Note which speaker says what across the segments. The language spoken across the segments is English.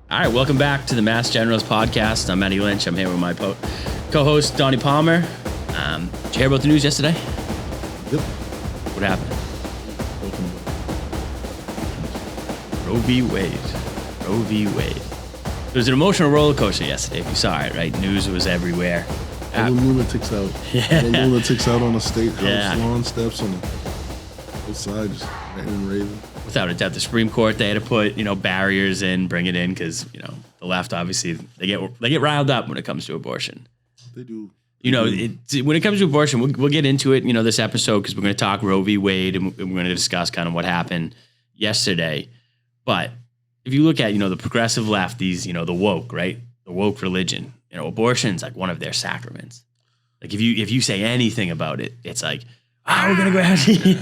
Speaker 1: All right, welcome back to the Mass Generals podcast. I'm Matty Lynch. I'm here with my co-host, Donnie Palmer. Did you hear about the news yesterday?
Speaker 2: Yep.
Speaker 1: What happened? Roe v. Wade. Roe v. Wade. It was an emotional roller coaster yesterday, if you saw it, right? News was everywhere.
Speaker 2: All the lunatics out.
Speaker 1: Yeah.
Speaker 2: All the lunatics out on the state house
Speaker 1: Yeah.
Speaker 2: lawn steps on both sides, just ranting and raving.
Speaker 1: Without a doubt, the Supreme Court, they had to put, barriers in, bring it in, because, the left, obviously, they get riled up when it comes to abortion.
Speaker 2: They do.
Speaker 1: When it comes to abortion, we'll get into it, this episode, because we're going to talk Roe v. Wade, and we're going to discuss kind of what happened yesterday. But if you look at, the progressive left, these, the woke, right? The woke religion, abortion's like one of their sacraments. Like if you say anything about it, it's like, we're gonna go after you.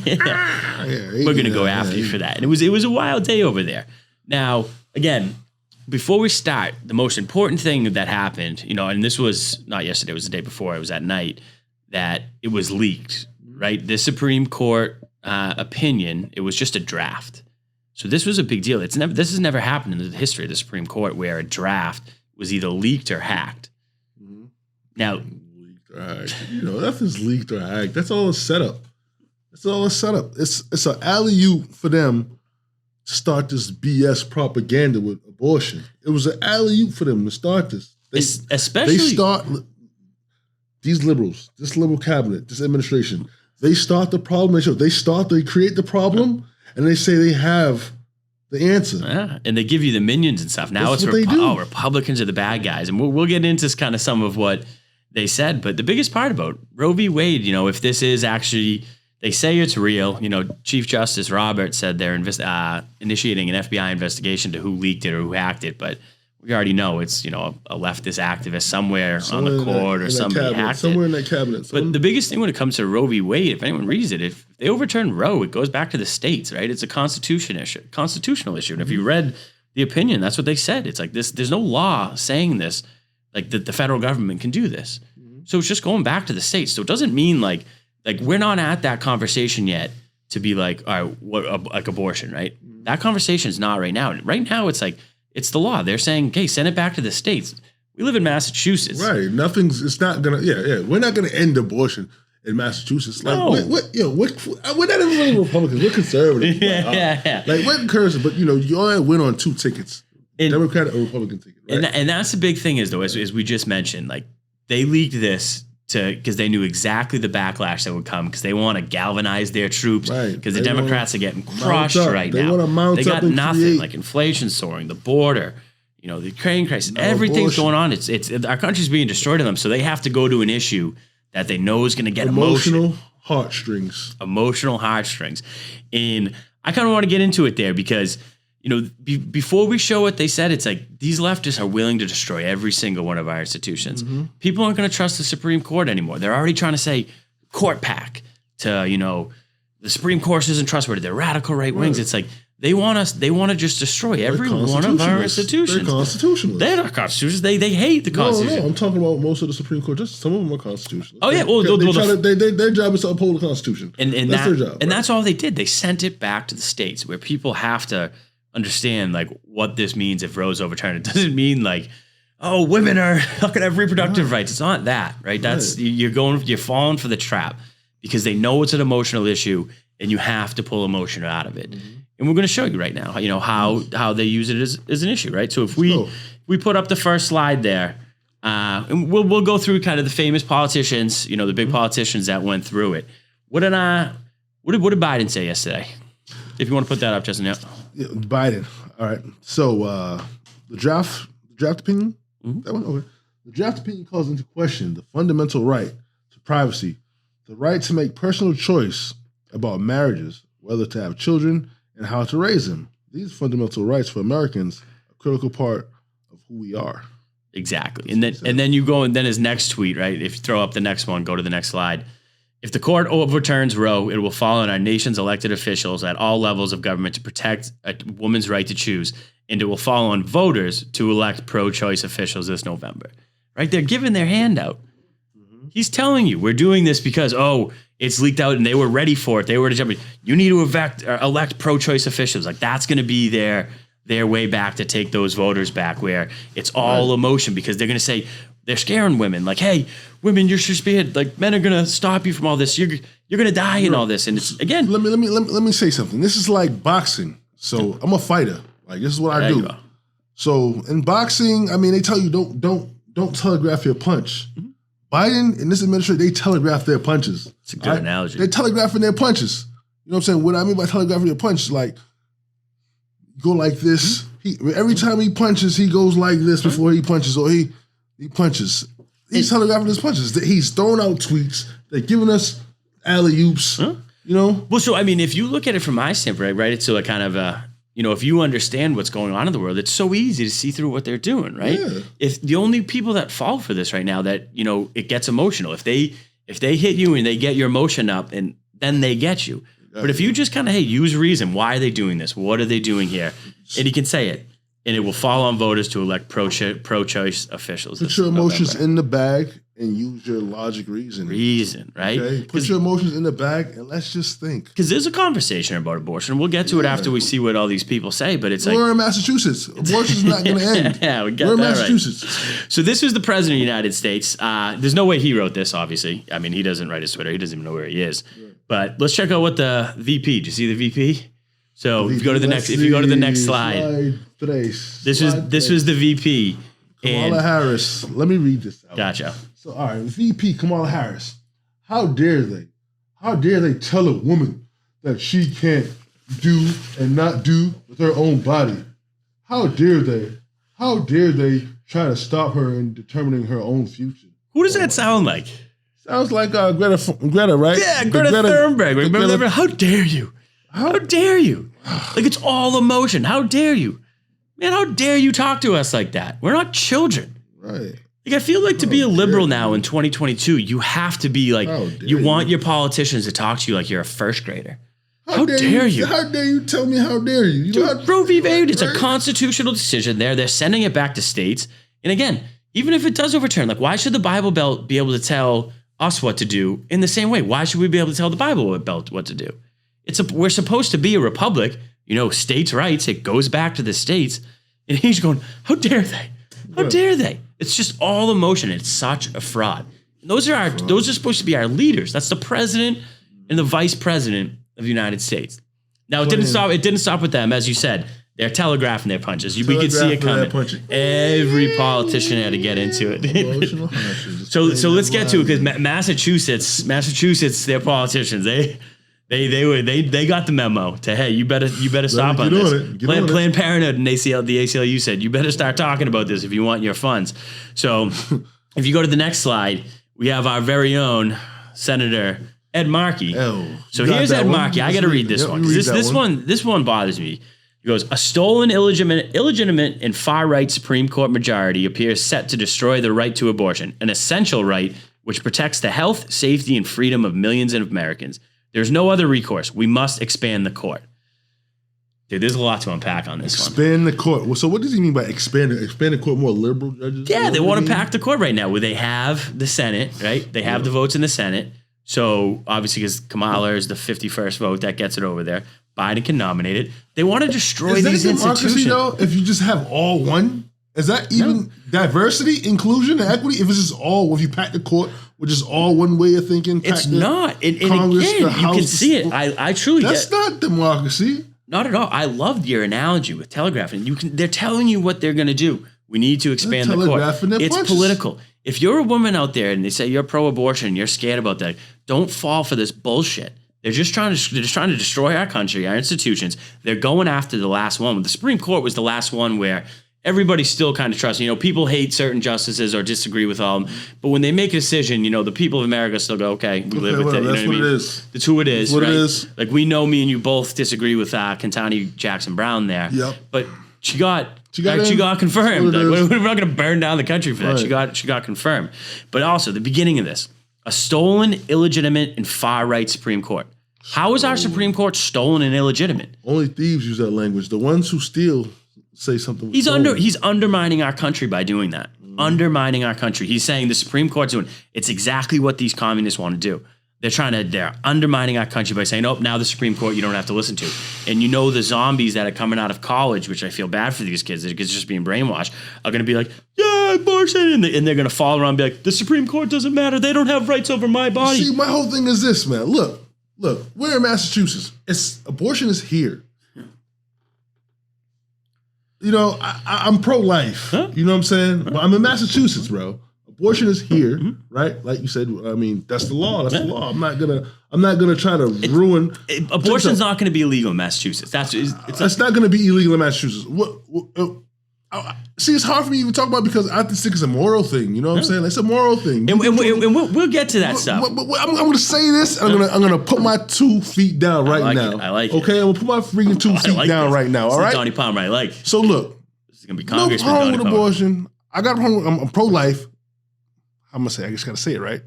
Speaker 1: We're gonna go after you for that. And it was a wild day over there. Now, again, before we start, the most important thing that happened, and this was not yesterday, it was the day before, it was at night, that it was leaked, right? This Supreme Court opinion, it was just a draft. So this was a big deal. This has never happened in the history of the Supreme Court where a draft was either leaked or hacked. Mm-hmm. Now,
Speaker 2: Nothing's leaked or hacked. That's all a setup. It's an alley-oop for them to start this BS propaganda with abortion. It was an alley-oop for them to start this. These liberals, this liberal cabinet, this administration, they start the problem. They create the problem, and they say they have the answer.
Speaker 1: Yeah, and they give you the minions and stuff. Now it's Republicans are the bad guys, and we'll get into kind of some of what they said. But the biggest part about Roe v. Wade, if this is actually, they say it's real. Chief Justice Roberts said they're initiating an FBI investigation to who leaked it or who hacked it. But we already know it's, a leftist activist somewhere on the court or somebody hacked it.
Speaker 2: Somewhere in that cabinet.
Speaker 1: But the biggest thing when it comes to Roe v. Wade, if anyone reads it, if they overturn Roe, it goes back to the states, right? It's a constitutional issue. And if you read the opinion, that's what they said. It's like this. There's no law saying this, like that the federal government can do this. Mm-hmm. So it's just going back to the states. So it doesn't mean like we're not at that conversation yet to be like, all right, like abortion, right? Mm-hmm. That conversation is not right now. Right now, it's like, it's the law. They're saying, okay, send it back to the states. We live in Massachusetts.
Speaker 2: Right. It's not going to, we're not going to end abortion in Massachusetts. Like,
Speaker 1: no.
Speaker 2: We're not even really Republicans. We're conservative.
Speaker 1: Yeah.
Speaker 2: Like, we're conservative, but, you only win on two tickets. Democratic or Republican ticket, right?
Speaker 1: And that's the big thing is, though, as we just mentioned, like, they leaked this because they knew exactly the backlash that would come because they want to galvanize their troops because the Democrats are getting crushed right now. They got nothing, like inflation soaring, the border, the Ukraine crisis, everything's going on. It's our country's being destroyed to them, so they have to go to an issue that they know is going to get
Speaker 2: emotional heartstrings.
Speaker 1: And I kind of want to get into it there because, before we show what they said, it's like these leftists are willing to destroy every single one of our institutions. Mm-hmm. People aren't going to trust the Supreme Court anymore. They're already trying to say court pack to, the Supreme Court isn't trustworthy. They're radical right wings. Right. It's like they want to just destroy every one of our institutions.
Speaker 2: They're constitutionalists.
Speaker 1: They're not constitutionalists. They hate the Constitution.
Speaker 2: No, I'm talking about most of the Supreme Court. Just some of them are constitutionalists.
Speaker 1: Oh, yeah.
Speaker 2: Their job is to uphold the Constitution.
Speaker 1: And that's their job. And that's all they did. They sent it back to the states where people have to understand like what this means if Roe's overturned. It doesn't mean like, women are not gonna have reproductive rights. It's not that, right? That's you're falling for the trap because they know it's an emotional issue and you have to pull emotion out of it. Mm-hmm. And we're going to show you right now, how they use it as an issue, right? So if we put up the first slide there, and we'll go through kind of the famous politicians, the big politicians that went through it. What did Biden say yesterday? If you want to put that up, Justin. Yeah.
Speaker 2: Biden. All right. So the draft opinion, that one. Okay. The draft opinion calls into question the fundamental right to privacy, the right to make personal choice about marriages, whether to have children, and how to raise them. These fundamental rights for Americans are a critical part of who we are.
Speaker 1: Exactly. And then you go, and then his next tweet, right? If you throw up the next one, go to the next slide. If the court overturns Roe, it will fall on our nation's elected officials at all levels of government to protect a woman's right to choose, and it will fall on voters to elect pro-choice officials this November. Right? They're giving their hand out. Mm-hmm. He's telling you, we're doing this because, it's leaked out and they were ready for it. They were to jump in. You need to elect pro-choice officials. Like that's going to be their their way back to take those voters back, where it's all emotion, because they're going to say they're scaring women. Like, hey, women, you're scared. Like, men are going to stop you from all this. You're going to die and all this. And it's, again,
Speaker 2: let me say something. This is like boxing. So I'm a fighter. Like, this is what I do. So in boxing, I mean, they tell you don't telegraph your punch. Mm-hmm. Biden and this administration, they telegraph their punches.
Speaker 1: It's a good analogy.
Speaker 2: They're telegraphing their punches. You know what I'm saying? What I mean by telegraphing your punch is like, go like this. Every time he punches, he goes like this before he punches, or he punches. He's telegraphing his punches. He's throwing out tweets. They're giving us alley-oops, you know?
Speaker 1: Well, so, I mean, if you look at it from my standpoint, right, it's a kind of you know, if you understand what's going on in the world, it's so easy to see through what they're doing, right? Yeah. If the only people that fall for this right now, that, you know, it gets emotional. If they hit you and they get your emotion up, and then they get you. But if you just kind of, hey, use reason. Why are they doing this? What are they doing here? And you can say it, and it will fall on voters to elect pro-choice officials.
Speaker 2: Put your emotions in the bag and use your logic reason.
Speaker 1: Reason, right?
Speaker 2: Okay? Put your emotions in the bag and let's just think.
Speaker 1: Because there's a conversation about abortion. We'll get to it after we see what all these people say, but it's
Speaker 2: we're in Massachusetts. Abortion's not going to end.
Speaker 1: Yeah, we got
Speaker 2: we're
Speaker 1: that
Speaker 2: in Massachusetts.
Speaker 1: Right. So this was the president of the United States. There's no way he wrote this, obviously. I mean, he doesn't write his Twitter. He doesn't even know where he is. Right. But let's check out what the VP. Did you see the VP? So if you go to the next slide. This was the VP.
Speaker 2: Kamala Harris. Let me read this out.
Speaker 1: Gotcha.
Speaker 2: So, all right, VP Kamala Harris. How dare they? How dare they tell a woman that she can't do and not do with her own body? How dare they? How dare they try to stop her in determining her own future?
Speaker 1: Who does that sound like?
Speaker 2: Sounds like Greta, right?
Speaker 1: Yeah, Greta Thunberg. Remember? How dare you? How dare you? Like, it's all emotion. How dare you? Man, how dare you talk to us like that? We're not children.
Speaker 2: Right.
Speaker 1: Like, I feel like to be a liberal now in 2022, you have to be like, you want your politicians to talk to you like you're a first grader. How dare you?
Speaker 2: How dare you tell me how dare you?
Speaker 1: Dude, Roe v. Wade, it's a constitutional decision there. They're sending it back to states. And again, even if it does overturn, like, why should the Bible Belt be able to tell us what to do in the same way? Why should we be able to tell the Bible Belt what to do? We're supposed to be a republic, you know, states' rights. It goes back to the states. And he's going, how dare they? How dare they? It's just all emotion. It's such a fraud. And those are supposed to be our leaders. That's the president and the vice president of the United States. Now, it didn't stop with them, as you said. They're telegraphing their punches. We could see it coming. Every politician had to get into it. So let's get to it, because Massachusetts, their politicians, they got the memo to, hey, you better stop on this. Planned Parenthood and the ACLU said, you better start talking about this if you want your funds. So if you go to the next slide, we have our very own Senator Ed Markey. So here's Ed Markey. I got to read this one, because this one bothers me. He goes, a stolen, illegitimate, and far-right Supreme Court majority appears set to destroy the right to abortion, an essential right which protects the health, safety, and freedom of millions of Americans. There's no other recourse. We must expand the court. Dude, there's a lot to unpack on this one.
Speaker 2: Expand the court. Well, so what does he mean by expand the court? More liberal judges?
Speaker 1: Yeah, they want to pack the court right now, where they have the Senate, right? They have the votes in the Senate. So obviously, because Kamala is the 51st vote, that gets it over there. Biden can nominate it. They want to destroy these institutions.
Speaker 2: Though, if you just have all one? Is that even diversity, inclusion, and equity? If it's just all, if you pack the court with just all one way of thinking,
Speaker 1: it's not. And Congress, again, you can see it. I truly
Speaker 2: that's not democracy.
Speaker 1: Not at all. I loved your analogy with telegraphing. They're telling you what they're going to do. We need to expand the court. It's political. If you're a woman out there and they say you're pro-abortion, you're scared about that, don't fall for this bullshit. They're just trying to destroy our country, our institutions. They're going after the last one. The Supreme Court was the last one where everybody still kind of trusts. You know, people hate certain justices or disagree with all of them. But when they make a decision, you know, the people of America still go, okay, we live with it. You know what I mean? It is. That's who it is. That's what it is. Like, we know me and you both disagree with Ketanji Jackson Brown there. Yep. But she got confirmed. Like, we're not going to burn down the country for that. Right. She got confirmed. But also, the beginning of this, a stolen, illegitimate, and far-right Supreme Court. How is our Supreme Court stolen and illegitimate?
Speaker 2: Only thieves use that language. The ones who steal say something.
Speaker 1: He's undermining our country by doing that. Undermining our country. He's saying the Supreme Court's doing it's exactly what these communists want to do. They're undermining our country by saying, oh, now the Supreme Court you don't have to listen to. And the zombies that are coming out of college, which I feel bad for these kids, that it's just being brainwashed, are going to be like, yeah, abortion. And they're going to fall around and be like, the Supreme Court doesn't matter. They don't have rights over my body.
Speaker 2: See, my whole thing is this, man. Look, we're in Massachusetts. Abortion is here. I'm pro-life. Huh? You know what I'm saying? But I'm in Massachusetts, bro. Abortion is here, right? Like you said, I mean, that's the law. That's the law. I'm not gonna try to ruin.
Speaker 1: Abortion's not going to be illegal in Massachusetts.
Speaker 2: It's not going to be illegal in Massachusetts. See, it's hard for me to even talk about because I think it's a moral thing. You know what I'm saying? It's a moral thing.
Speaker 1: And we'll get to that stuff.
Speaker 2: But I'm going to say this. And I'm going to put my 2 feet down right now.
Speaker 1: I like it.
Speaker 2: Okay, I'm going to put my freaking 2 feet down right now. All right,
Speaker 1: Donnie Palmer. I like.
Speaker 2: So look,
Speaker 1: this is going to be Congressman
Speaker 2: no problem
Speaker 1: Donnie
Speaker 2: with
Speaker 1: Palmer.
Speaker 2: abortion. I got a problem. I'm pro-life. I'm gonna say. I just got to say it right.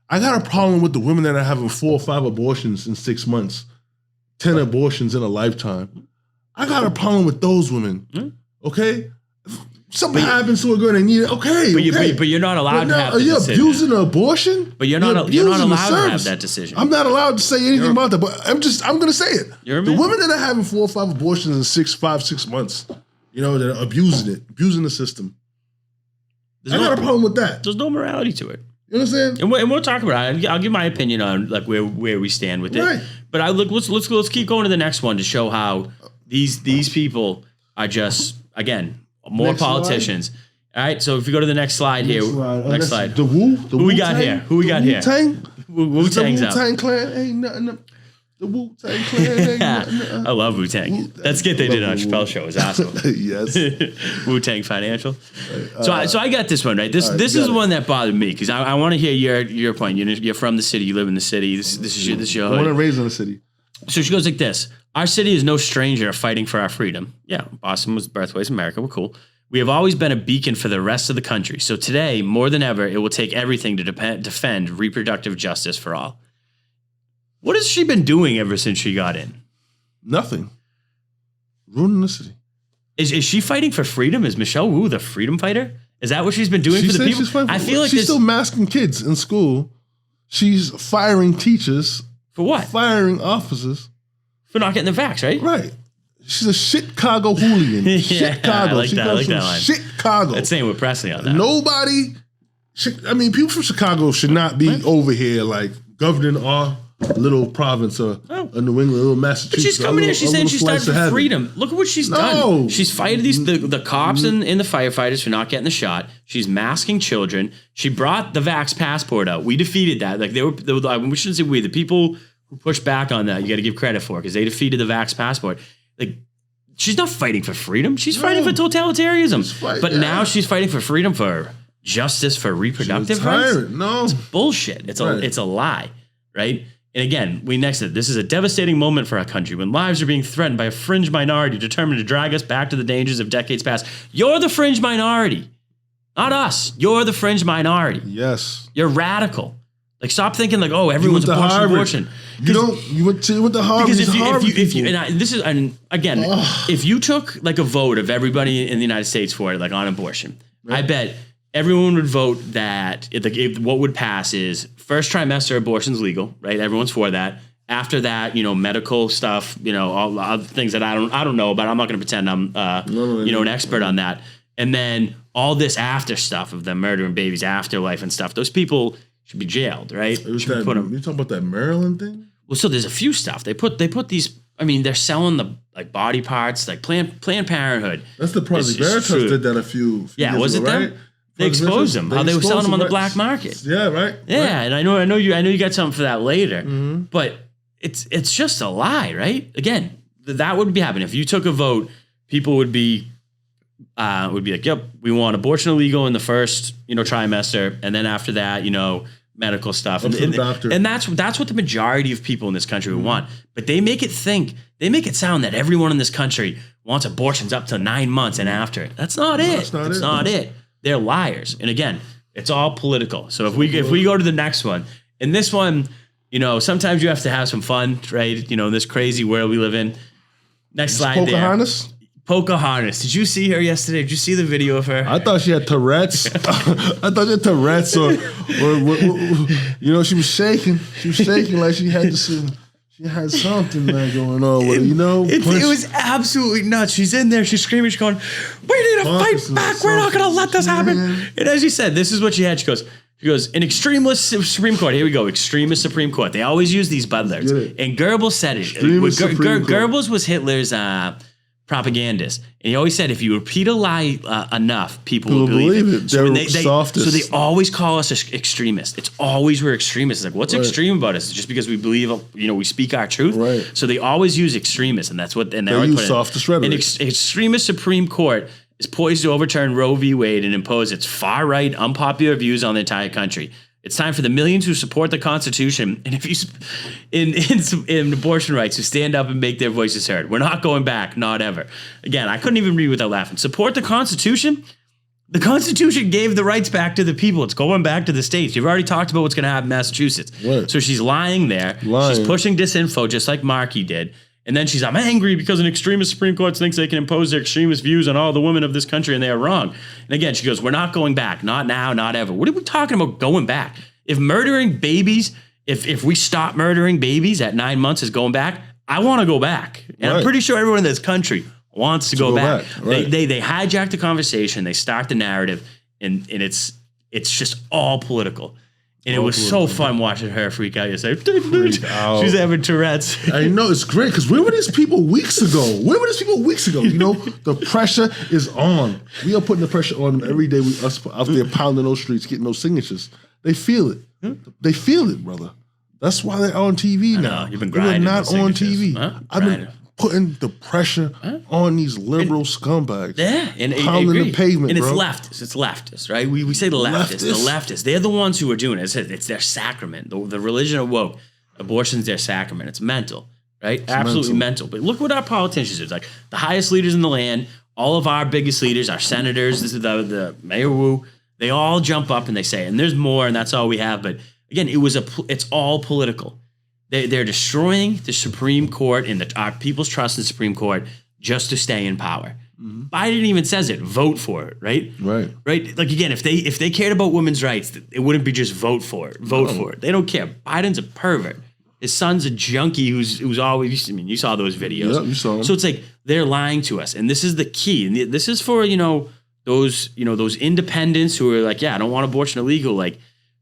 Speaker 2: I got a problem with the women that are having 4 or 5 abortions in 6 months, 10 abortions in a lifetime. I got a problem with those women. Okay. Something happens to a girl, they need it. Okay,
Speaker 1: but you're not allowed to have.
Speaker 2: Are you abusing an abortion?
Speaker 1: But you're not allowed to have that decision.
Speaker 2: I'm not allowed to say anything about that. But I'm going to say it. The women that are having 4 or 5 abortions in 6 months, that are abusing the system. I got a problem with that.
Speaker 1: There's no morality to it.
Speaker 2: You know what I'm saying?
Speaker 1: And we'll talk about it. I'll give my opinion on like where we stand with it. Right. But let's keep going to the next one to show how these people are just again more next politicians. Slide. All right. So if you go to the next slide here, next slide.
Speaker 2: The
Speaker 1: Who we got here? Who we got here?
Speaker 2: Wu-Tang's
Speaker 1: out.
Speaker 2: The Wu-Tang Clan ain't nothing. The Wu-Tang Clan ain't nothing.
Speaker 1: I love Wu-Tang. That skit they did on Chappelle's show was awesome.
Speaker 2: Yes.
Speaker 1: Wu-Tang Financial. So I got this one, right? This is the one that bothered me because I want to hear your point. You're from the city. You live in the city. This is your hood.
Speaker 2: Born and raised in the city.
Speaker 1: So she goes like this. Our city is no stranger fighting for our freedom. Yeah, Boston was birthplace of America. We're cool. We have always been a beacon for the rest of the country. So today, more than ever, it will take everything to defend reproductive justice for all. What has she been doing ever since she got in?
Speaker 2: Nothing. Ruining the city.
Speaker 1: Is she fighting for freedom? Is Michelle Wu the freedom fighter? Is that what she's been doing for the people?
Speaker 2: I feel like she's still masking kids in school. She's firing teachers.
Speaker 1: For what?
Speaker 2: Firing officers.
Speaker 1: For not getting the vax, right?
Speaker 2: Right. She's a Chicago hooligan.
Speaker 1: Yeah,
Speaker 2: Chicago.
Speaker 1: I like that line.
Speaker 2: Chicago.
Speaker 1: That's saying with Presley on that.
Speaker 2: Nobody. People from Chicago should not be over here like governing our little province or New England, little Massachusetts.
Speaker 1: But she's coming here. She's saying she's starting for freedom. Look at what she's done. She's fighted the cops and the firefighters for not getting the shot. She's masking children. She brought the vax passport out. We defeated that. Like we shouldn't say we. The people who pushed back on that, you got to give credit for because they defeated the vax passport. Like she's not fighting for freedom. She's fighting for totalitarianism. Now she's fighting for freedom for justice for reproductive rights.
Speaker 2: No,
Speaker 1: it's bullshit. It's a lie, right? And again, this is a devastating moment for our country when lives are being threatened by a fringe minority determined to drag us back to the dangers of decades past. You're the fringe minority, not us. You're the fringe minority.
Speaker 2: Yes.
Speaker 1: You're radical. Like, stop thinking like, oh, everyone's abortion.
Speaker 2: You went to Harvard.
Speaker 1: Because if you took like a vote of everybody in the United States for it, like on abortion, right. I bet everyone would vote that what would pass is first trimester abortion's legal, right? Everyone's for that. After that, medical stuff, all other things that I don't know about. I'm not going to pretend I'm, an expert on that. And then all this after stuff of them murdering babies, afterlife and stuff. Those people should be jailed, right?
Speaker 2: You talking about that Maryland thing?
Speaker 1: Well, so there's a few stuff they put these. I mean, they're selling the like body parts, like Planned Parenthood.
Speaker 2: That's the Project Veritas did that a few years
Speaker 1: was it
Speaker 2: ago,
Speaker 1: them? Right? They exposed them. How they were selling them on the black market.
Speaker 2: Yeah, right.
Speaker 1: Yeah,
Speaker 2: right.
Speaker 1: And I know you got something for that later. Mm-hmm. But it's just a lie, right? Again, that would be happening if you took a vote. People would be like, yep, we want abortion illegal in the first trimester, and then after that, medical stuff, and that's what the majority of people in this country would want. But they make it sound that everyone in this country wants abortions up to 9 months and after. That's not it. That's not it. They're liars. And again, it's all political. So if we go to the next one, and this one, sometimes you have to have some fun, right? In this crazy world we live in. Next slide there. Pocahontas. Did you see her yesterday? Did you see the video of her?
Speaker 2: I thought she had Tourette's. I thought she had Tourette's or you know, she was shaking. She was shaking like she had she had something going on with her, you know.
Speaker 1: It was absolutely nuts. She's in there. She's screaming. She's going, "We need to fight back. We're not going to let this happen." And as you said, this is what she had. She goes, an extremist Supreme Court. Here we go. Extremist Supreme Court. They always use these butlers. And Goebbels said it. Goebbels was Hitler's propagandist. And he always said, if you repeat a lie enough, people will believe it. So they always call us extremists. It's always we're extremists. It's like, what's extreme about us? It's just because we believe, we speak our truth.
Speaker 2: Right.
Speaker 1: So they always use extremists, and that's what. And
Speaker 2: they use softest rhetoric.
Speaker 1: An extremist Supreme Court is poised to overturn Roe v. Wade and impose its far-right, unpopular views on the entire country. It's time for the millions who support the Constitution and if you in abortion rights to stand up and make their voices heard. We're not going back, not ever. Again, I couldn't even read without laughing. Support the Constitution? The Constitution gave the rights back to the people. It's going back to the states. You've already talked about what's going to happen in Massachusetts.
Speaker 2: Right.
Speaker 1: So she's lying there. She's pushing disinfo just like Markey did. And then she's, I'm angry because an extremist Supreme Court thinks they can impose their extremist views on all the women of this country and they are wrong. And again, she goes, we're not going back. Not now, not ever. What are we talking about going back? If murdering babies, if we stop murdering babies at 9 months is going back, I want to go back. And I'm pretty sure everyone in this country wants to go back. Right. They hijack the conversation. They start the narrative and it's just all political. And it was so fun watching her freak out yesterday. She's having Tourette's.
Speaker 2: I know, it's great, because where were these people weeks ago? You know, the pressure is on. We are putting the pressure on them every day. Us out there pounding those streets, getting those signatures. They feel it. They feel it, brother. That's why they're on TV now.
Speaker 1: You've been grinding.
Speaker 2: We're not on TV.
Speaker 1: Huh?
Speaker 2: I've been putting the pressure on these liberal scumbags.
Speaker 1: Yeah, and
Speaker 2: pounding the pavement,
Speaker 1: and
Speaker 2: bro.
Speaker 1: It's leftists, right? We say the leftists. The leftists. They're the ones who are doing it. It's their sacrament. The religion of woke. Abortion's their sacrament. It's mental, right? It's absolutely mental. But look what our politicians do. It's like the highest leaders in the land, all of our biggest leaders, our senators, this is the Mayor Wu, they all jump up and they say, and there's more, and that's all we have. But again, it's all political. They're destroying the Supreme Court and our people's trust in the Supreme Court just to stay in power. Mm-hmm. Biden even says it, vote for it, right?
Speaker 2: Right.
Speaker 1: Like again, if they cared about women's rights, it wouldn't be just vote for it. Vote for it. They don't care. Biden's a pervert. His son's a junkie who's always, you saw those videos.
Speaker 2: Yeah, you saw them.
Speaker 1: So it's like they're lying to us. And this is the key. And this is for, those independents who are like, yeah, I don't want abortion illegal. Like,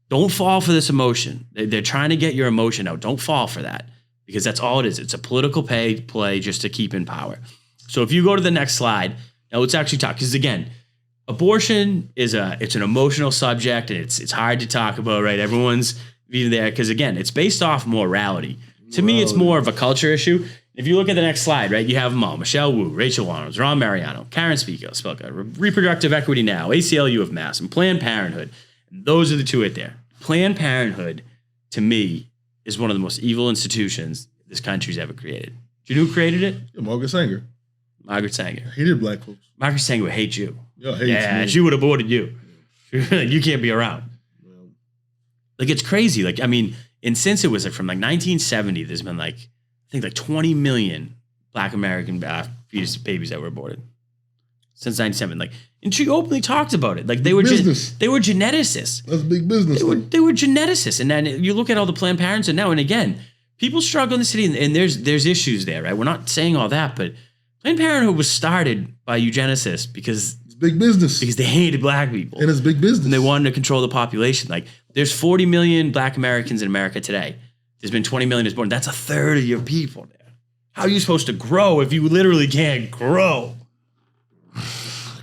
Speaker 1: don't fall for this emotion. They're trying to get your emotion out. Don't fall for that, because that's all it is. It's a political play just to keep in power. So if you go to the next slide, now let's actually talk, because again, abortion it's an emotional subject and it's hard to talk about, right? Everyone's even there because again, it's based off morality. To me, it's more of a culture issue. If you look at the next slide, right, you have them all: Michelle Wu, Rachel Waddles, Ron Mariano, Karen Spilka, Reproductive Equity Now, ACLU of Mass, and Planned Parenthood. And those are the two right there. Planned Parenthood, to me, is one of the most evil institutions this country's ever created. Do you know who created it?
Speaker 2: Margaret Sanger.
Speaker 1: Margaret Sanger.
Speaker 2: Hated black folks.
Speaker 1: Margaret Sanger would hate you.
Speaker 2: Yeah,
Speaker 1: she would have aborted you. You can't be around.
Speaker 2: Yeah.
Speaker 1: Like, it's crazy. Like, I mean, and since it was from 1970, there's been I think 20 million Black American fetus babies that were aborted since 1970. And she openly talked about it. Like, they were geneticists.
Speaker 2: That's big business.
Speaker 1: They were geneticists. And then you look at all the Planned Parenthood now, and again, people struggle in the city, and there's issues there, right? We're not saying all that, but Planned Parenthood was started by eugenicists because
Speaker 2: it's big business.
Speaker 1: Because they hated black people.
Speaker 2: And it's big business.
Speaker 1: And they wanted to control the population. Like, there's 40 million Black Americans in America today. There's been 20 million born. That's a third of your people there. How are you supposed to grow if you literally can't grow?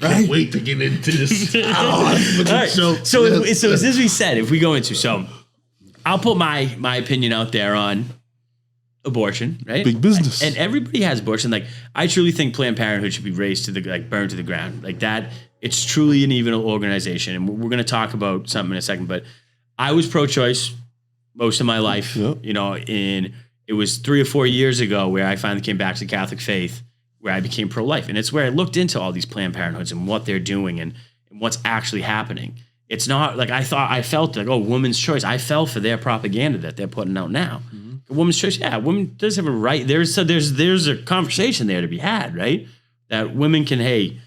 Speaker 2: Can't wait to get into this.
Speaker 1: Right. So as we said, if we go into, so I'll put my opinion out there on abortion, right?
Speaker 2: Big business.
Speaker 1: And everybody has abortion. Like, I truly think Planned Parenthood should be razed to burned to the ground. Like that, it's truly an evil organization. And we're going to talk about something in a second, but I was pro-choice most of my life, and it was 3 or 4 years ago where I finally came back to the Catholic faith, where I became pro-life. And it's where I looked into all these Planned Parenthoods and what they're doing and what's actually happening. It's not like I felt like, oh, woman's choice. I fell for their propaganda that they're putting out now. Mm-hmm. Woman's choice, yeah, woman does have a right. There's a conversation there to be had, right? that women can, hey,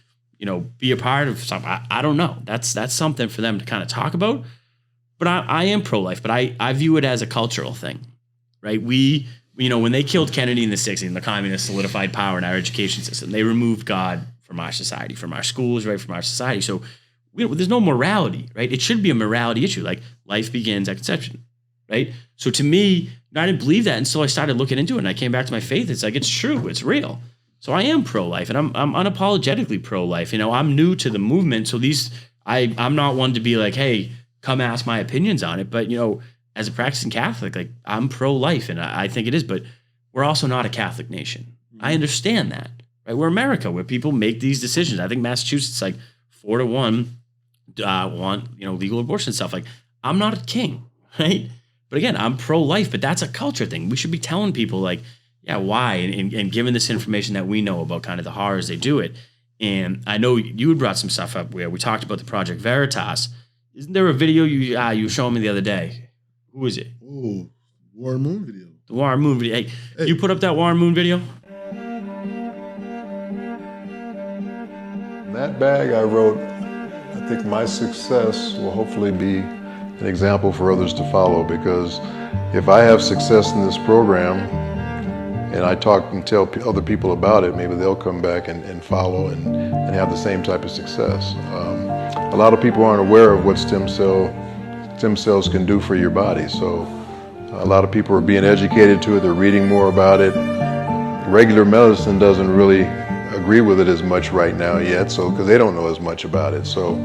Speaker 1: be a part of something. I don't know. That's something for them to kind of talk about. But I am pro-life, but I view it as a cultural thing, right? We when they killed Kennedy in the 60s, and the communists solidified power in our education system, they removed God from our society, from our schools, right, from our society. So there's no morality, right? It should be a morality issue. Like life begins at conception, right? So to me, I didn't believe that until I started looking into it, and I came back to my faith. It's like, it's true, it's real. So I am pro-life, and I'm unapologetically pro-life. I'm new to the movement, so I'm not one to be like, hey, come ask my opinions on it. But as a practicing Catholic, like, I'm pro-life, and I think it is. But we're also not a Catholic nation. I understand that, right? We're America, where people make these decisions. I think Massachusetts, like 4-1, want legal abortion stuff. Like, I'm not a king, right? But again, I'm pro-life, but that's a culture thing. We should be telling people, like, yeah, why, and giving this information that we know about kind of the horrors they do it. And I know you had brought some stuff up where we talked about the Project Veritas. Isn't there a video you were showing me the other day? Who is it?
Speaker 2: Oh, Warren Moon video.
Speaker 1: The Warren Moon video. Hey, you put up that Warren Moon video?
Speaker 3: In that bag I wrote, I think my success will hopefully be an example for others to follow, because if I have success in this program and I talk and tell other people about it, maybe they'll come back and follow and have the same type of success. A lot of people aren't aware of what stem cells can do for your body, so a lot of people are being educated to it, they're reading more about it. Regular medicine doesn't really agree with it as much right now yet, so because they don't know as much about it. So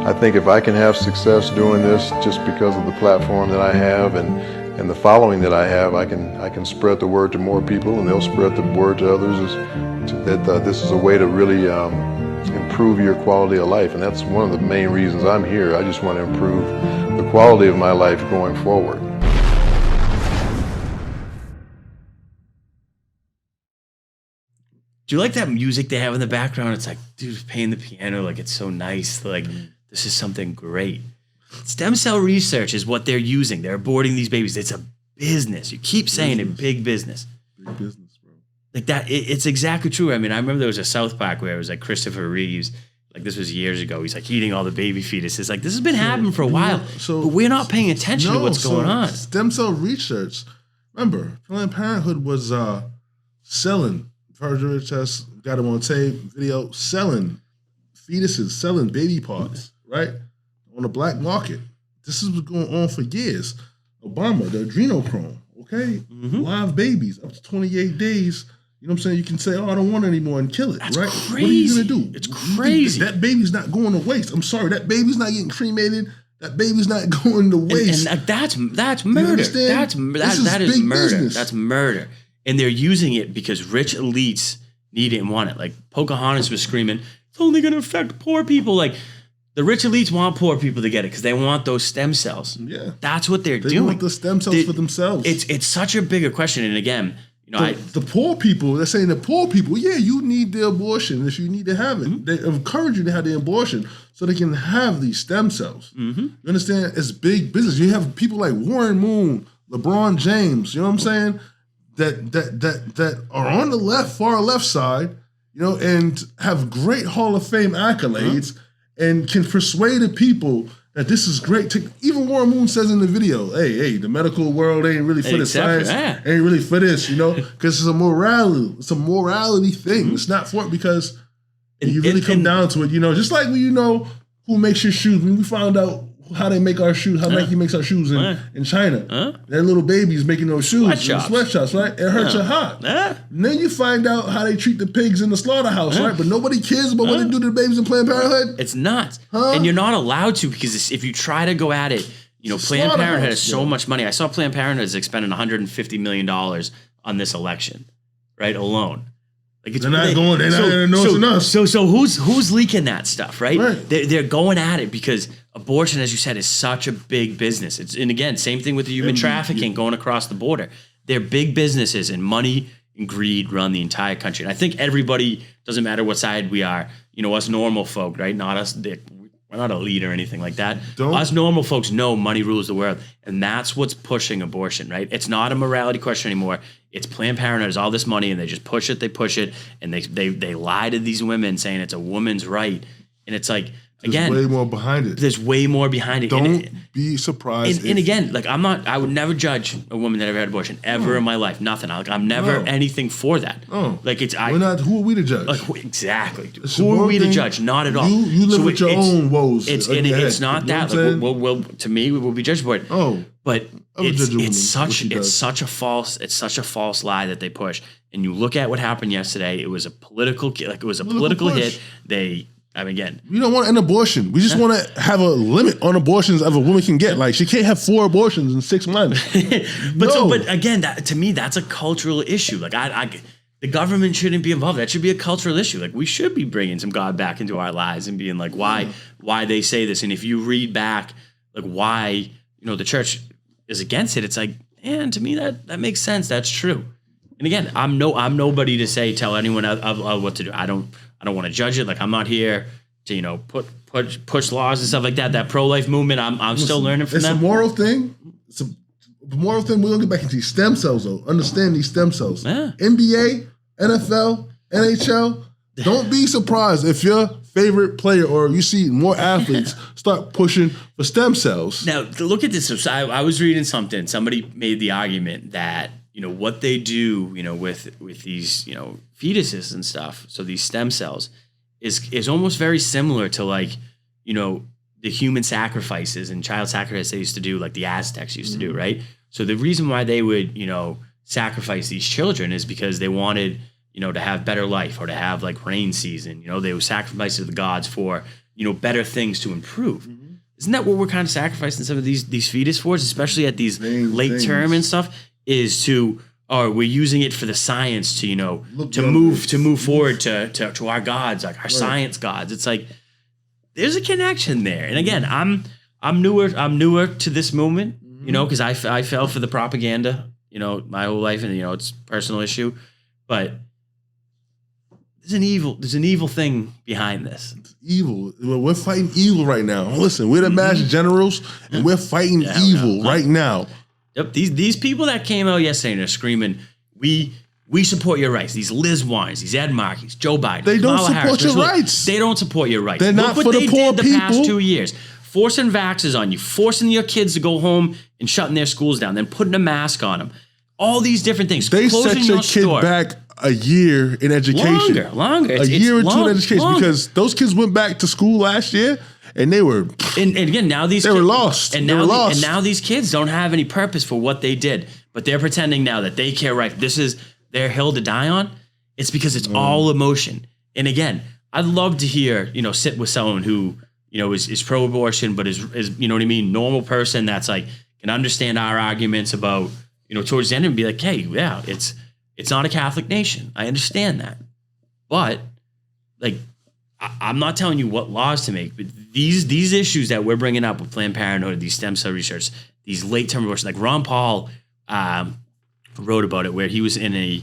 Speaker 3: I think if I can have success doing this just because of the platform that I have and the following that I have, I can spread the word to more people, and they'll spread the word to others that this is a way to really improve your quality of life. And that's one of the main reasons I'm here. I just want to improve the quality of my life going forward.
Speaker 1: Do you like that music they have in the background? It's like, dude's playing the piano, like, it's so nice. Like, this is something great. Stem cell research is what they're using. They're aborting these babies. It's a business. You keep saying it, big business.
Speaker 2: Big business, bro.
Speaker 1: Like that, it's exactly true. I mean, I remember there was a South Park where it was like Christopher Reeves, like this was years ago. He's like eating all the baby fetuses. Like, this has been happening for a while, but we're not paying attention to what's going on.
Speaker 2: Stem cell research. Remember, Planned Parenthood was selling, Virgin tests, got them on tape, video, selling fetuses, selling baby parts, right? On the black market. This is what's going on for years. Obama, the adrenochrome, okay? Live babies up to 28 days. You know what I'm saying? You can say, oh, I don't want it anymore, and kill it,
Speaker 1: That's
Speaker 2: right?
Speaker 1: crazy.
Speaker 2: What are you going to do?
Speaker 1: It's crazy.
Speaker 2: That baby's not going to waste. I'm sorry, that baby's not getting cremated. That baby's not going to waste.
Speaker 1: And that's murder. That is murder.
Speaker 2: Business.
Speaker 1: That's murder. And they're using it because rich elites need it and want it. Like Pocahontas was screaming, it's only going to affect poor people. Like, the rich elites want poor people to get it because they want those stem cells.
Speaker 2: Yeah.
Speaker 1: That's what they're doing.
Speaker 2: They want the stem cells for themselves.
Speaker 1: It's such a bigger question. And again,
Speaker 2: the poor people, they're saying the poor people, yeah, you need the abortion if you need to have it. They encourage you to have the abortion so they can have these stem cells. You understand? It's big business. You have people like Warren Moon, LeBron James, you know what I'm saying? That are on the left, far left side, and have great Hall of Fame accolades and can persuade the people that this is great. Even Warren Moon says in the video, hey, the medical world ain't really for the science, ain't really for this, because it's a morality thing. It's not for it because you really come down to it, just like when who makes your shoes. When we found out how they make our shoes, how Nike makes our shoes in China. Their little babies making those shoes, sweatshops, right? It hurts your heart. And then you find out how they treat the pigs in the slaughterhouse, right? But nobody cares about what they do to the babies in Planned Parenthood.
Speaker 1: It's nuts. And you're not allowed to, because if you try to go at it, Planned Parenthood has so much money. I saw Planned Parenthood is spending $150 million on this election, right? Alone. Like
Speaker 2: they're not going to know it's enough.
Speaker 1: So who's leaking that stuff, right? They're going at it because abortion, as you said, is such a big business. And again, same thing with the human trafficking going across the border. They're big businesses, and money and greed run the entire country. And I think everybody, doesn't matter what side we are, us normal folk, right? Not us. We're We're not elite or anything like that.
Speaker 2: Don't-
Speaker 1: Us normal folks know money rules the world, and that's what's pushing abortion, right? It's not a morality question anymore. It's Planned Parenthood has all this money, and they just push it, and they lie to these women saying it's a woman's right, and it's like
Speaker 2: There's way more behind it.
Speaker 1: There's way more behind it.
Speaker 2: Don't be surprised.
Speaker 1: And again, like I would never judge a woman that ever had abortion ever in my life. Nothing. I'm never anything for that. Like
Speaker 2: we're not. Who are we to judge?
Speaker 1: Like, exactly. Who are we to judge? Not at all.
Speaker 2: You live with your own woes.
Speaker 1: It's not that. Like, we'll to me, we will be judged for it. But it's such a false lie that they push. And you look at what happened yesterday. It was a political hit. Again,
Speaker 2: we don't want an abortion. We just want to have a limit on abortions of a woman can get. Like, she can't have 4 abortions in 6 months.
Speaker 1: But again, to me, that's a cultural issue. Like, the government shouldn't be involved. That should be a cultural issue. Like, we should be bringing some God back into our lives and being like, why they say this. And if you read back, like, why the church is against it, it's like, man, to me that makes sense. That's true. And again, I'm nobody to tell anyone what to do. I don't want to judge it. Like, I'm not here to push laws and stuff like that. That pro-life movement, I'm still learning from them.
Speaker 2: It's a moral thing. It's a moral thing. We're gonna get back into these stem cells though. Understand these stem cells.
Speaker 1: Yeah.
Speaker 2: NBA, NFL, NHL. Don't be surprised if your favorite player or you see more athletes start pushing for stem cells.
Speaker 1: Now, look at this. So I was reading something. Somebody made the argument that what they do, with these, fetuses and stuff. So these stem cells is almost very similar to like, the human sacrifices and child sacrifice they used to do, like the Aztecs used to do, right? So the reason why they would, sacrifice these children is because they wanted, to have better life or to have like rain season. They would sacrifice to the gods for, better things to improve. Isn't that what we're kind of sacrificing some of these fetus for, especially at these late term and stuff? Is we're using it for the science to move forward to our gods, like our science gods. It's like there's a connection there. And again, I'm newer to this movement, because I fell for the propaganda, my whole life, and it's a personal issue, but there's an evil thing behind this. It's
Speaker 2: evil. We're fighting evil right now. Listen, we're the master generals, and we're fighting evil right now.
Speaker 1: Yep, these people that came out yesterday and are screaming, we support your rights. These Liz Warrens, these Ed Markeys, Joe Biden,
Speaker 2: they don't
Speaker 1: Kamala
Speaker 2: support
Speaker 1: Harris,
Speaker 2: your rights.
Speaker 1: They don't support your rights.
Speaker 2: They're not for the poor people.
Speaker 1: The past 2 years, forcing vaxxers on you, forcing your kids to go home and shutting their schools down, then putting a mask on them. All these different things.
Speaker 2: They set your kid back a year in education.
Speaker 1: Longer.
Speaker 2: A year or two in education because those kids went back to school last year. And they were,
Speaker 1: and again, now these
Speaker 2: they
Speaker 1: kids,
Speaker 2: were lost.
Speaker 1: And now these kids don't have any purpose for what they did, but they're pretending now that they care. Right, this is their hill to die on. It's because it's all emotion. And again, I'd love to hear sit with someone who is pro-abortion, but is normal person that's like can understand our arguments about towards the end and be like, hey, yeah, it's not a Catholic nation. I understand that, but like. I'm not telling you what laws to make, but these issues that we're bringing up with Planned Parenthood, these stem cell research, these late-term abortions, like Ron Paul wrote about it, where he was in a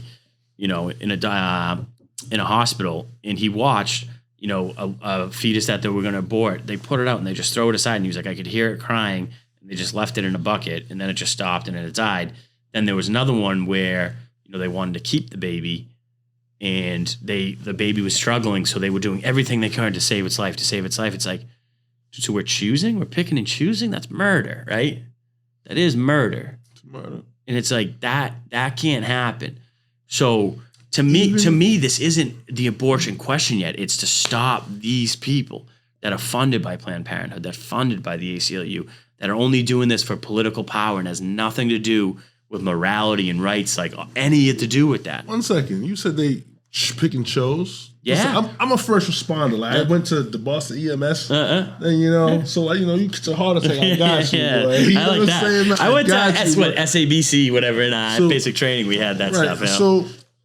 Speaker 1: hospital and he watched a fetus that they were going to abort. They put it out and they just throw it aside, and he was like, I could hear it crying, and they just left it in a bucket, and then it just stopped and then it died. Then there was another one where they wanted to keep the baby. And the baby was struggling, so they were doing everything they could to save its life. It's like, so we're picking and choosing? That's murder, right? That is murder.
Speaker 2: It's murder.
Speaker 1: And it's like that can't happen. So to me, this isn't the abortion question yet. It's to stop these people that are funded by Planned Parenthood, that are funded by the ACLU, that are only doing this for political power and has nothing to do with morality and rights, like any to do with that.
Speaker 2: 1 second, you said they pick and chose.
Speaker 1: Yeah,
Speaker 2: listen, I'm a first responder. Like I went to the Boston EMS, and so you get your heart attack. I got you.
Speaker 1: Yeah.
Speaker 2: Boy.
Speaker 1: I like that. I went to SABC, whatever, in basic training. We had that stuff.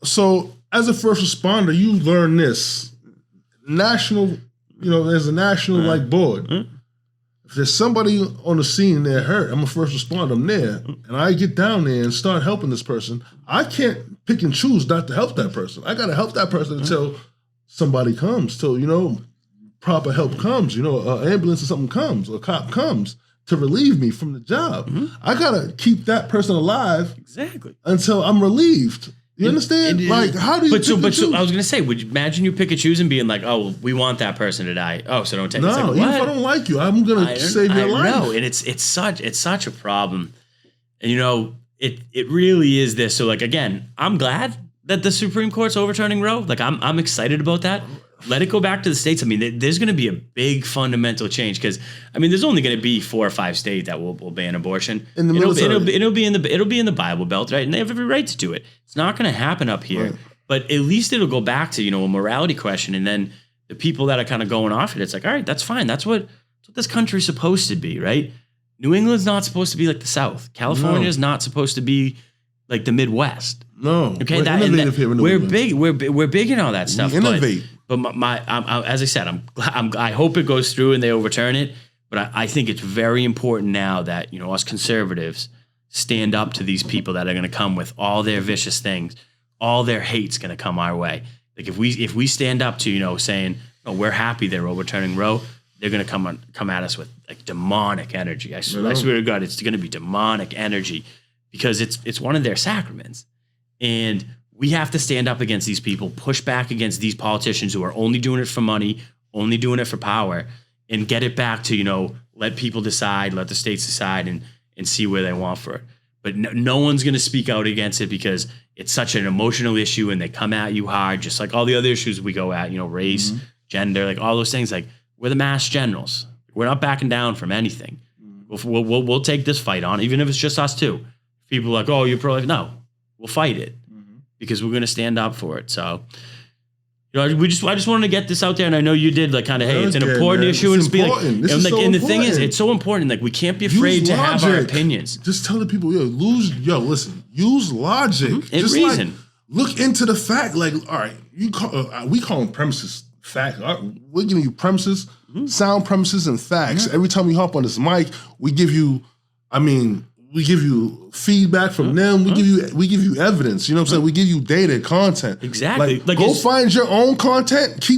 Speaker 2: So as a first responder, you learn this national. There's a national board. If there's somebody on the scene they're hurt, I'm a first responder. I'm there, and I get down there and start helping this person. I can't pick and choose not to help that person. I got to help that person until somebody comes. Till proper help comes, an ambulance or something comes, or a cop comes to relieve me from the job. I gotta keep that person alive until I'm relieved. You understand? How do you?
Speaker 1: So I was gonna say, would you imagine you pick and choose and being like, oh, we want that person to die. Oh, so don't take.
Speaker 2: No,
Speaker 1: it's like,
Speaker 2: even if I don't like you, I'm gonna save your life.
Speaker 1: No, and it's such a problem, and it really is this. So again, I'm glad that the Supreme Court's overturning Roe. I'm excited about that. Let it go back to the states. I mean, there's going to be a big fundamental change because there's only going to be 4 or 5 states that will ban abortion.
Speaker 2: In the military.
Speaker 1: It'll be in the Bible Belt, right? And they have every right to do it. It's not going to happen up here, but at least it'll go back to a morality question, and then the people that are kind of going off it, it's like, all right, that's fine. That's what this country's supposed to be, right? New England's not supposed to be like the South. California's not supposed to be like the Midwest.
Speaker 2: No.
Speaker 1: Okay, we're big. We're big in all that stuff.
Speaker 2: We innovate.
Speaker 1: But as I said, I hope it goes through and they overturn it. But I think it's very important now that us conservatives stand up to these people that are going to come with all their vicious things, all their hate's going to come our way. Like if we stand up to saying, "Oh, we're happy they're overturning Roe," they're going to come at us with demonic energy. I swear to God, it's going to be demonic energy because it's one of their sacraments, and we have to stand up against these people, push back against these politicians who are only doing it for money, only doing it for power, and get it back to, let people decide, let the states decide and see where they want for it. But no one's going to speak out against it because it's such an emotional issue and they come at you hard, just like all the other issues we go at, race, gender, all those things. We're the mass generals. We're not backing down from anything. We'll take this fight on, even if it's just us two. People are like, oh, you're pro-life. No, we'll fight it. Because we're going to stand up for it. So, I just wanted to get this out there, and I know you did. Hey, it's an important issue, and the thing is, it's so important. We can't be afraid to have our opinions.
Speaker 2: Just tell the people, listen, use logic.
Speaker 1: And
Speaker 2: just
Speaker 1: reason.
Speaker 2: Look into the fact. All right, we call them premises. Fact. We're giving you premises, sound premises, and facts. Every time we hop on this mic, we give you. We give you feedback from them. We give you evidence. You know what I'm saying? We give you data, content.
Speaker 1: Exactly.
Speaker 2: Go find your own content.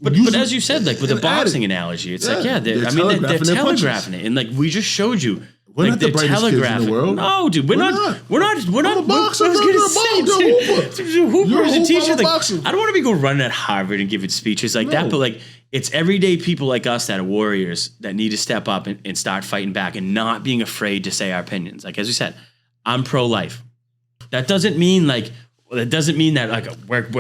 Speaker 1: But as you said, with the boxing analogy, it's they're telegraphing it, and we just showed you.
Speaker 2: We're not the brightest kids in the world.
Speaker 1: No, dude, we're not. We're not.
Speaker 2: I'm a boxer.
Speaker 1: I was gonna say, Hooper is a teacher.
Speaker 2: I
Speaker 1: don't want to be going running at Harvard and giving speeches like that, but it's everyday people like us that are warriors that need to step up and start fighting back and not being afraid to say our opinions. As we said, I'm pro-life. That doesn't mean that where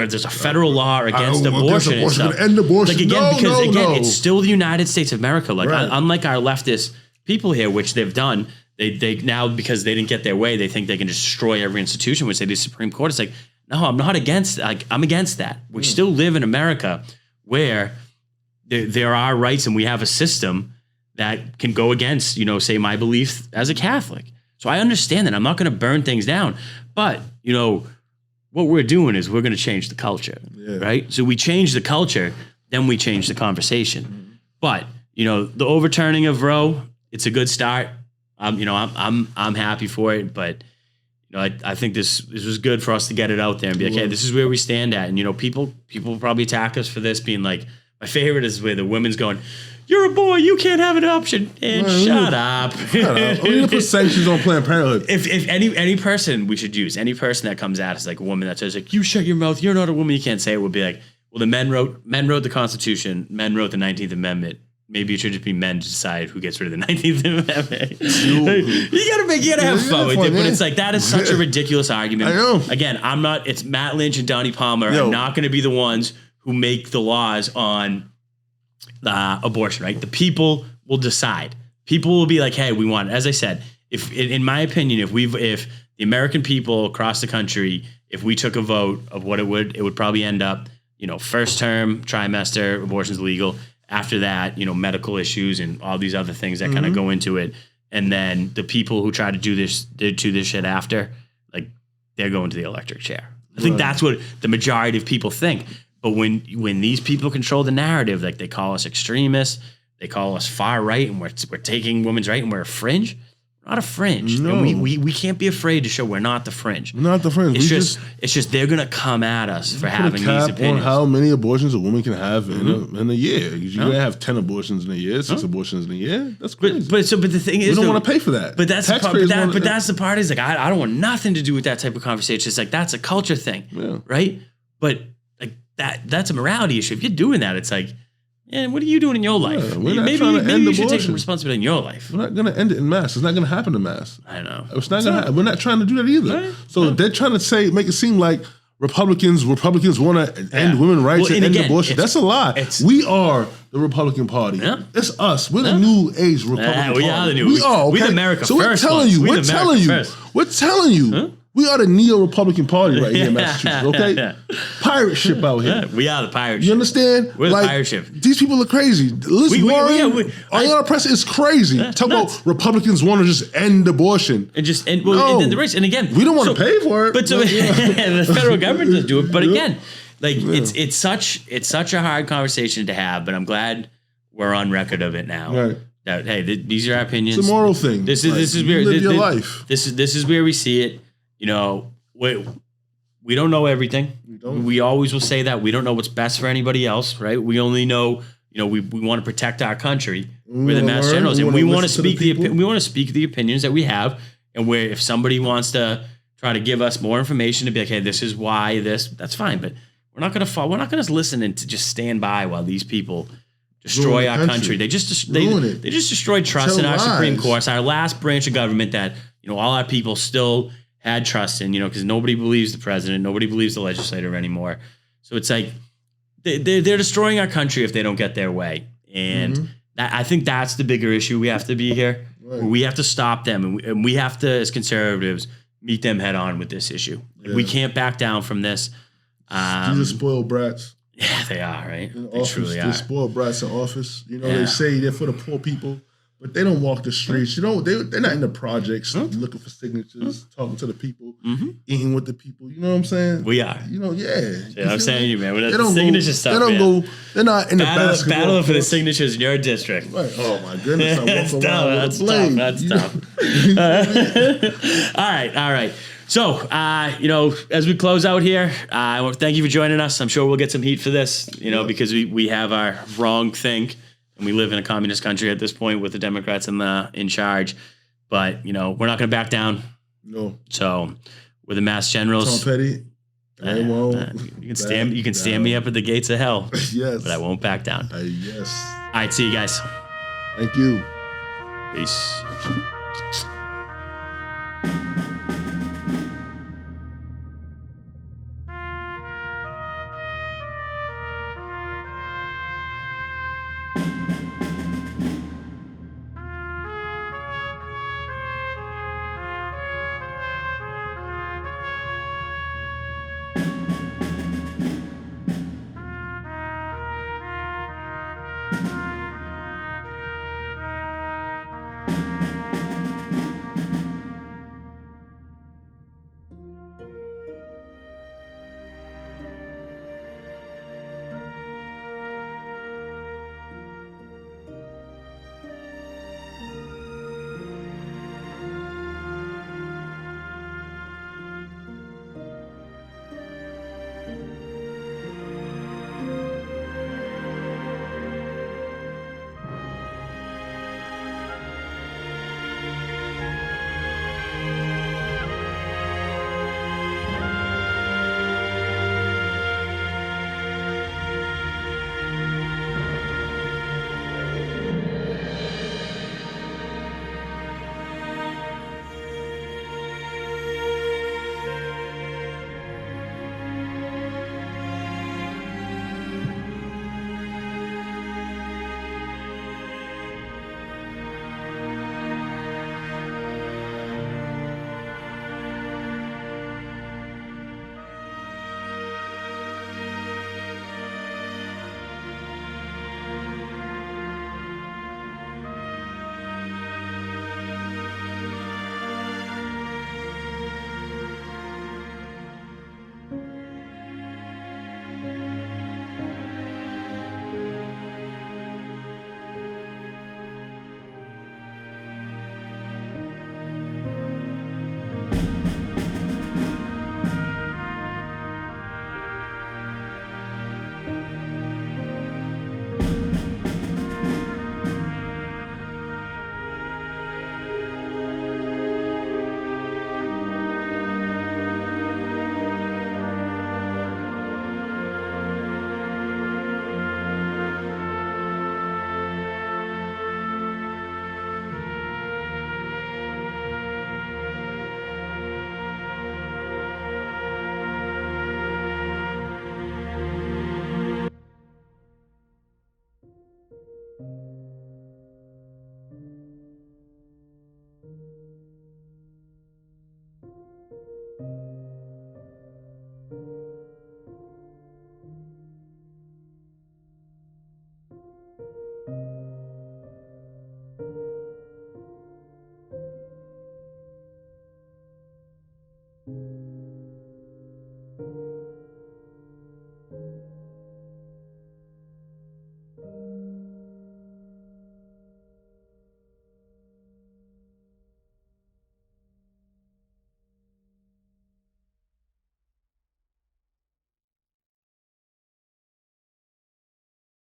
Speaker 1: there's a federal law against abortion and stuff.
Speaker 2: End abortion.
Speaker 1: It's still the United States of America. Unlike our leftist people here, which they've done, they now, because they didn't get their way, they think they can destroy every institution, which they do the Supreme Court. It's no, I'm not against. I'm against that. We still live in America where there are rights, and we have a system that can go against, say my belief as a Catholic. So I understand that. I'm not going to burn things down, but what we're doing is we're going to change the culture, right? So we change the culture, then we change the conversation. But the overturning of Roe, it's a good start. I'm happy for it, but I think this was good for us to get it out there and be like, hey, this is where we stand at. And people will probably attack us for this, being like, my favorite is where the women's going, you're a boy, you can't have an option. And shut up.
Speaker 2: We're going to put sanctions on Planned Parenthood.
Speaker 1: If any person we should use, any person that comes at us like a woman that says you shut your mouth, you're not a woman, you can't say it, would be like, well, the men wrote the Constitution, men wrote the 19th Amendment. Maybe it should just be men to decide who gets rid of the 19th Amendment. you gotta have fun with it, but it's that is such a ridiculous argument.
Speaker 2: I know.
Speaker 1: Again, it's Matt Lynch and Donnie Palmer are not going to be the ones who make the laws on abortion, right? The people will decide. People will be like, hey, we want it. As I said, in my opinion, if the American people across the country, if we took a vote of what it would probably end up, first term, trimester, abortion's legal. After that, medical issues and all these other things that kind of go into it. And then the people who try to do this shit after, they're going to the electric chair. I think that's what the majority of people think. But when these people control the narrative, they call us extremists, they call us far right, and we're taking women's right and we're a fringe. not a fringe.
Speaker 2: No.
Speaker 1: And we can't be afraid to show we're not the fringe.
Speaker 2: We're not the fringe.
Speaker 1: It's just they're gonna come at us for having these
Speaker 2: cap
Speaker 1: opinions.
Speaker 2: on how many abortions a woman can have in a year. You're gonna have 10 abortions in a year, 6 abortions in a year. That's crazy.
Speaker 1: But the thing is,
Speaker 2: we don't want to pay for that.
Speaker 1: But that's the part. But that's the part. Is like I don't want nothing to do with that type of conversation. It's like that's a culture thing, right? But like that's a morality issue. If you're doing that, it's like. And what are you doing in your life? Maybe you should take some responsibility in your life.
Speaker 2: We're not going to end it in mass. It's not going to happen in mass.
Speaker 1: I know.
Speaker 2: It's not going to. We're not trying to do that either. Right. So they're trying to make it seem like Republicans want to end women's rights and end abortion. That's a lie. We are the Republican Party. Yeah. It's us. We're the new age Republican Party.
Speaker 1: We are the new.
Speaker 2: We are. Okay?
Speaker 1: We're America
Speaker 2: so
Speaker 1: first.
Speaker 2: We're telling you. We are the neo-Republican Party right here in Massachusetts, okay? Pirate ship out here.
Speaker 1: We are the pirate ship.
Speaker 2: You understand?
Speaker 1: We're the pirate ship.
Speaker 2: These people are crazy. Liz Warren, Ayanna Pressley is crazy. Talk about Republicans want to just end abortion.
Speaker 1: And then the race. And again,
Speaker 2: we don't want to pay for it.
Speaker 1: But so, the federal government does do it. But again, like it's such a hard conversation to have. But I'm glad we're on record of it now. Right. That hey, these are our opinions.
Speaker 2: It's a moral thing.
Speaker 1: This is where
Speaker 2: live your life.
Speaker 1: This is where we see it. You know, we don't know everything. We always will say that. We don't know what's best for anybody else, right? We only know, we want to protect our country. We're the Mass Generals, and we want to speak the opinions that we have. And where if somebody wants to try to give us more information to be like, hey, this is why that's fine. But we're not going to fall. We're not going to listen and to just stand by while these people destroy our country. They just destroyed trust in our Supreme Court, our last branch of government that all our people still had trust in, because nobody believes the president, nobody believes the legislator anymore. So it's like they're destroying our country if they don't get their way. And I think that's the bigger issue. We have to be here. Right. We have to stop them, and we have to, as conservatives, meet them head on with this issue. Yeah. We can't back down from this.
Speaker 2: These are spoiled brats.
Speaker 1: Yeah, they are, right?
Speaker 2: They truly are. They're spoiled brats in office. They say they're for the poor people. But they don't walk the streets. They're not in the projects looking for signatures, talking to the people, eating with the people. You know what I'm saying?
Speaker 1: We are. I'm saying you, man. They don't signature stuff.
Speaker 2: They don't go. They're not in the basketball.
Speaker 1: Battle for the signatures in your district.
Speaker 2: Right. Oh my goodness! That's
Speaker 1: tough. All right. So, as we close out here, I want to thank you for joining us. I'm sure we'll get some heat for this, because we have our wrong think. And we live in a communist country at this point with the Democrats in charge. But, we're not going to back down.
Speaker 2: No.
Speaker 1: So, we're the Mass Generals.
Speaker 2: Tom Petty.
Speaker 1: You can stand me up at the gates of hell.
Speaker 2: Yes.
Speaker 1: But I won't back down.
Speaker 2: Yes.
Speaker 1: All right, see you guys.
Speaker 2: Thank you.
Speaker 1: Peace.